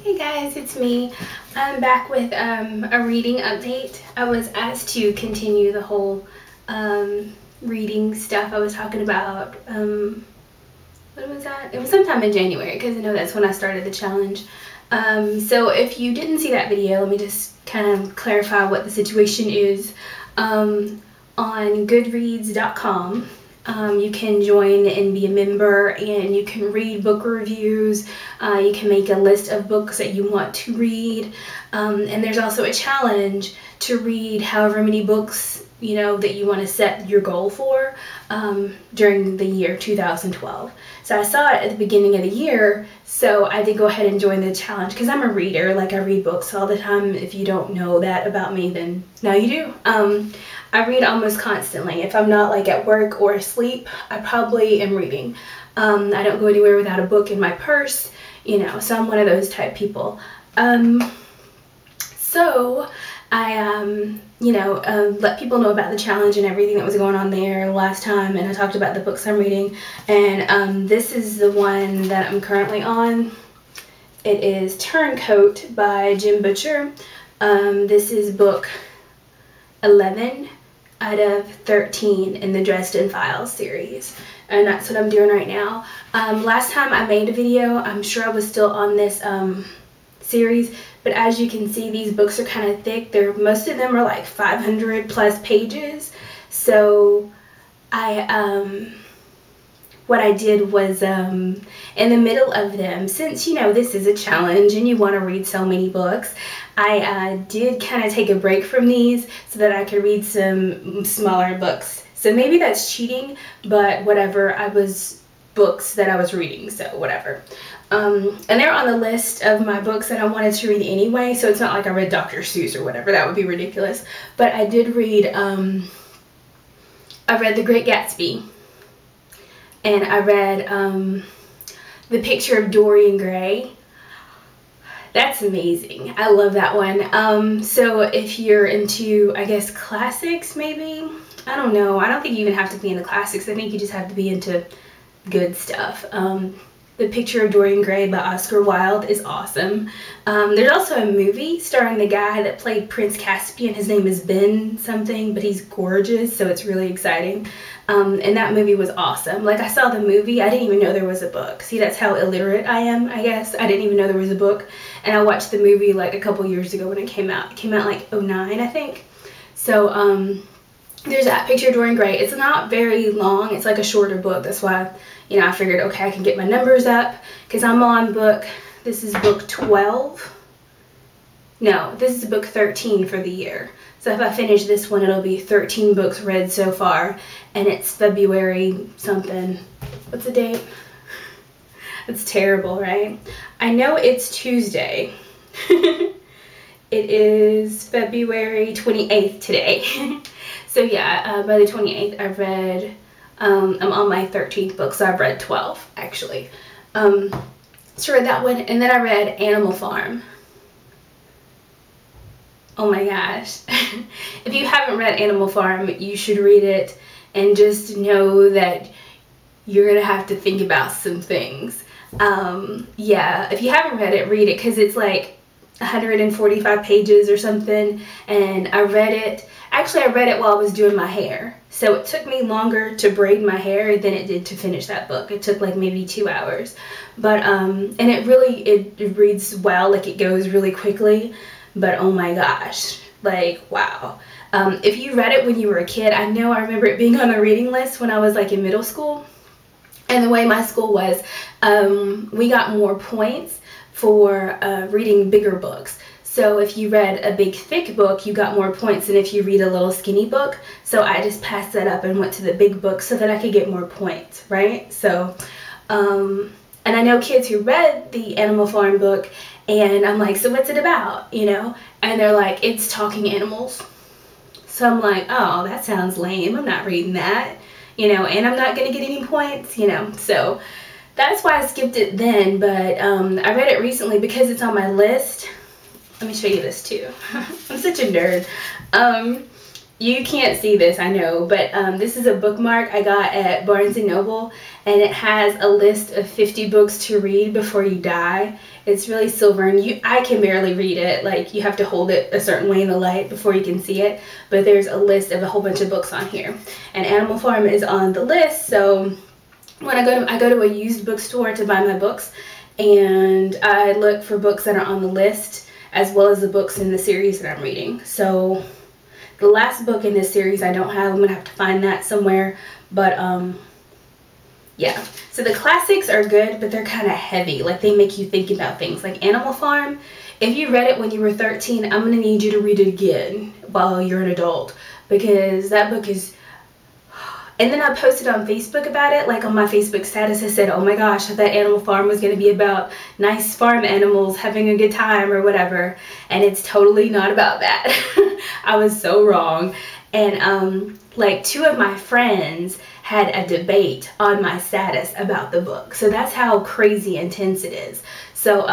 Hey guys, it's me. I'm back with a reading update. I was asked to continue the whole reading stuff I was talking about. What was that? It was sometime in January because I know that's when I started the challenge. So if you didn't see that video, let me just kind of clarify what the situation is. On goodreads.com. You can join and be a member, and you can read book reviews. You can make a list of books that you want to read, and there's also a challenge to read however many books that you want to set your goal for during the year 2012. So I saw it at the beginning of the year, so I did go ahead and join the challenge because I'm a reader. Like, I read books all the time. If you don't know that about me, then now you do. I read almost constantly. If I'm not like at work or asleep, I probably am reading. I don't go anywhere without a book in my purse, so I'm one of those type people. So I, let people know about the challenge and everything that was going on there last time, and I talked about the books I'm reading, and this is the one that I'm currently on. It is Turncoat by Jim Butcher. This is book 11 out of 13 in the Dresden Files series, and that's what I'm doing right now. Last time I made a video, I'm sure I was still on this series, but as you can see, these books are kind of thick. Most of them are like 500 plus pages. So what I did was in the middle of them, since this is a challenge and you want to read so many books, I did kind of take a break from these so that I could read some smaller books. So maybe that's cheating, but whatever. Books that I was reading, so whatever. And they're on the list of my books that I wanted to read anyway, so it's not like I read Dr. Seuss or whatever. That would be ridiculous. But I did read, I read The Great Gatsby, and I read The Picture of Dorian Gray. That's amazing. I love that one. So if you're into, I guess, classics, maybe? I don't know. I don't think you even have to be into classics. I think you just have to be into good stuff. The Picture of Dorian Gray by Oscar Wilde is awesome. There's also a movie starring the guy that played Prince Caspian. His name is Ben something, but he's gorgeous, so it's really exciting. And that movie was awesome. Like, I saw the movie, I didn't even know there was a book. See, that's how illiterate I am, I guess. I didn't even know there was a book. And I watched the movie like a couple years ago when it came out. It came out like '09, I think. So, there's that Picture of Dorian Gray. It's not very long. It's like a shorter book. That's why, I figured, okay, I can get my numbers up because I'm on this is book 12. No, this is book 13 for the year. So if I finish this one, it'll be 13 books read so far, and it's February something. What's the date? It's terrible, right? I know it's Tuesday. It is February 28th today. So yeah, by the 28th, I've read, I'm on my 13th book, so I've read 12, actually. So I read that one, and then I read Animal Farm. Oh my gosh. If you haven't read Animal Farm, you should read it, and just know that you're going to have to think about some things. Yeah, if you haven't read it, read it, because it's like 145 pages or something, and I read it. Actually, I read it while I was doing my hair, so it took me longer to braid my hair than it did to finish that book. It took like maybe 2 hours, but and it reads well, like it goes really quickly, but oh my gosh, like wow. If you read it when you were a kid, I remember it being on the reading list when I was like in middle school, and the way my school was, we got more points for reading bigger books. So if you read a big thick book, you got more points than if you read a little skinny book. So I just passed that up and went to the big book so that I could get more points, right? So, and I know kids who read the Animal Farm book, and I'm like, so what's it about, And they're like, it's talking animals. So I'm like, oh, that sounds lame. I'm not reading that, and I'm not going to get any points, So that's why I skipped it then, but I read it recently because it's on my list. Let me show you this too. I'm such a nerd. You can't see this, I know, but this is a bookmark I got at Barnes & Noble, and it has a list of 50 books to read before you die, It's really silver, and I can barely read it. Like, you have to hold it a certain way in the light before you can see it. But there's a list of a whole bunch of books on here, and Animal Farm is on the list. So when I go to a used bookstore to buy my books, and I look for books that are on the list as well as the books in the series that I'm reading. So the last book in this series I don't have. I'm gonna have to find that somewhere. But yeah, so the classics are good, but they're kind of heavy. Like, they make you think about things. Like Animal Farm, if you read it when you were 13, I'm gonna need you to read it again while you're an adult, because that book is... And then I posted on Facebook about it. Like, on my Facebook status, I said, oh my gosh, I thought Animal Farm was going to be about nice farm animals having a good time or whatever. And it's totally not about that. I was so wrong. And like, 2 of my friends had a debate on my status about the book. So that's how crazy intense it is. So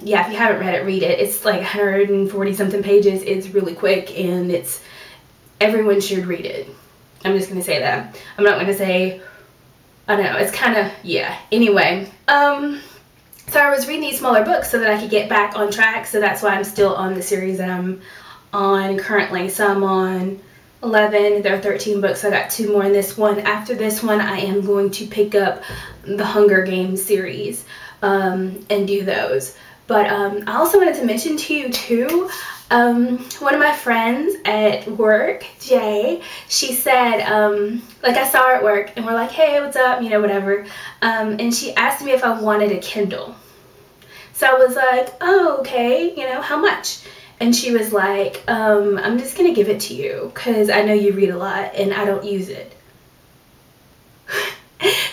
yeah, if you haven't read it, read it. It's like 140 something pages. It's really quick, and everyone should read it. I'm just gonna say that. I'm not gonna say, I don't know, it's kind of, yeah. Anyway, so I was reading these smaller books so that I could get back on track. So that's why I'm still on the series that I'm on currently. So I'm on 11, there are 13 books. I got 2 more in this one. After this one, I am going to pick up the Hunger Games series and do those. But I also wanted to mention to you too, one of my friends at work, Jay, she said, like, I saw her at work and we're like, hey, what's up, you know, whatever. And she asked me if I wanted a Kindle. So I was like, oh, okay, you know, how much? And she was like, I'm just gonna give it to you because I know you read a lot and I don't use it.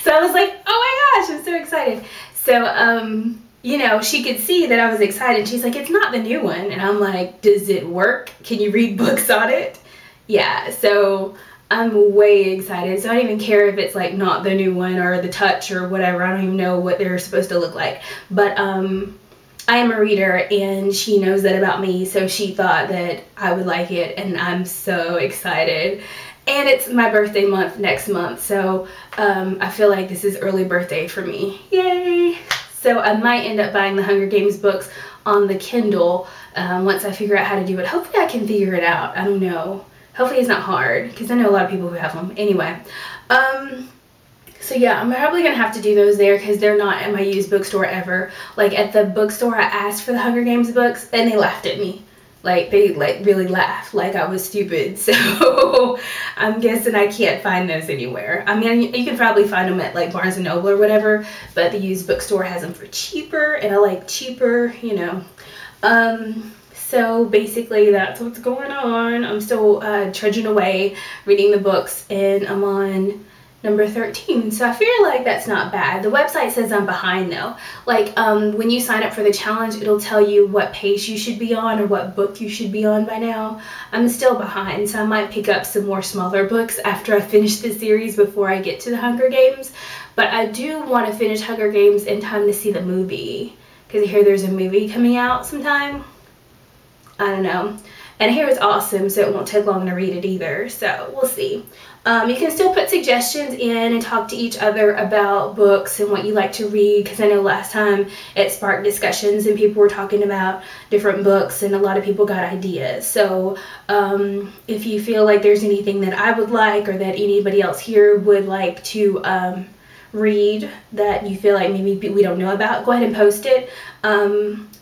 So I was like, oh my gosh, I'm so excited. So, you know, she could see that I was excited. She's like, it's not the new one. And I'm like, does it work? Can you read books on it? Yeah, so I'm way excited. So I don't even care if it's like not the new one or the Touch or whatever. I don't even know what they're supposed to look like. But I am a reader, and she knows that about me. So she thought that I would like it, and I'm so excited. And it's my birthday month next month. So I feel like this is early birthday for me. Yay! So I might end up buying the Hunger Games books on the Kindle once I figure out how to do it. Hopefully I can figure it out. I don't know. Hopefully it's not hard, because I know a lot of people who have them. Anyway, so yeah, I'm probably going to have to do those there because they're not at my used bookstore ever. Like, at the bookstore, I asked for the Hunger Games books and they laughed at me. Like, they like really laughed like I was stupid. So I'm guessing I can't find those anywhere. I mean, you can probably find them at like Barnes & Noble or whatever, but the used bookstore has them for cheaper, and I like cheaper, you know. So basically that's what's going on. I'm still trudging away reading the books, and I'm on number 13, so I feel like that's not bad. The website says I'm behind though. Like, when you sign up for the challenge, it'll tell you what page you should be on or what book you should be on by now. I'm still behind, so I might pick up some more smaller books after I finish the series before I get to the Hunger Games. But I do want to finish Hunger Games in time to see the movie, because I hear there's a movie coming out sometime. I don't know. And I hear it's awesome, so it won't take long to read it either, so we'll see. You can still put suggestions in and talk to each other about books and what you like to read, because I know last time it sparked discussions and people were talking about different books and a lot of people got ideas. So if you feel like there's anything that I would like or that anybody else here would like to read that you feel like maybe we don't know about, go ahead and post it.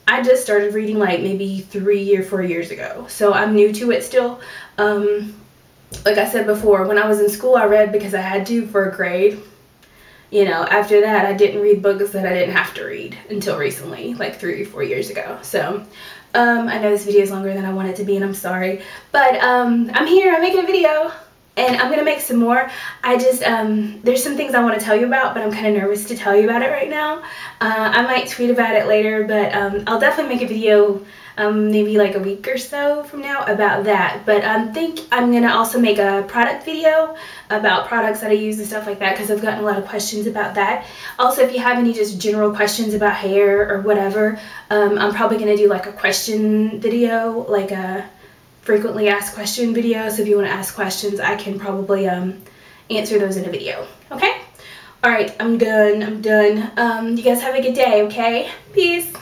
I just started reading like maybe 3 or 4 years ago, so I'm new to it still. Like I said before, when I was in school, I read because I had to for a grade. You know, after that, I didn't read books that I didn't have to read until recently, like 3 or 4 years ago. So, I know this video is longer than I want it to be, and I'm sorry. But, I'm here, I'm making a video, and I'm going to make some more. I just, there's some things I want to tell you about, but I'm kind of nervous to tell you about it right now. I might tweet about it later, but I'll definitely make a video maybe like a week or so from now about that. But I think I'm gonna also make a product video about products that I use and stuff like that, because I've gotten a lot of questions about that. Also, if you have any just general questions about hair or whatever, I'm probably gonna do like a question video, like a frequently asked question video. So if you want to ask questions, I can probably answer those in a video. Okay? Alright, I'm done. You guys have a good day, okay? Peace.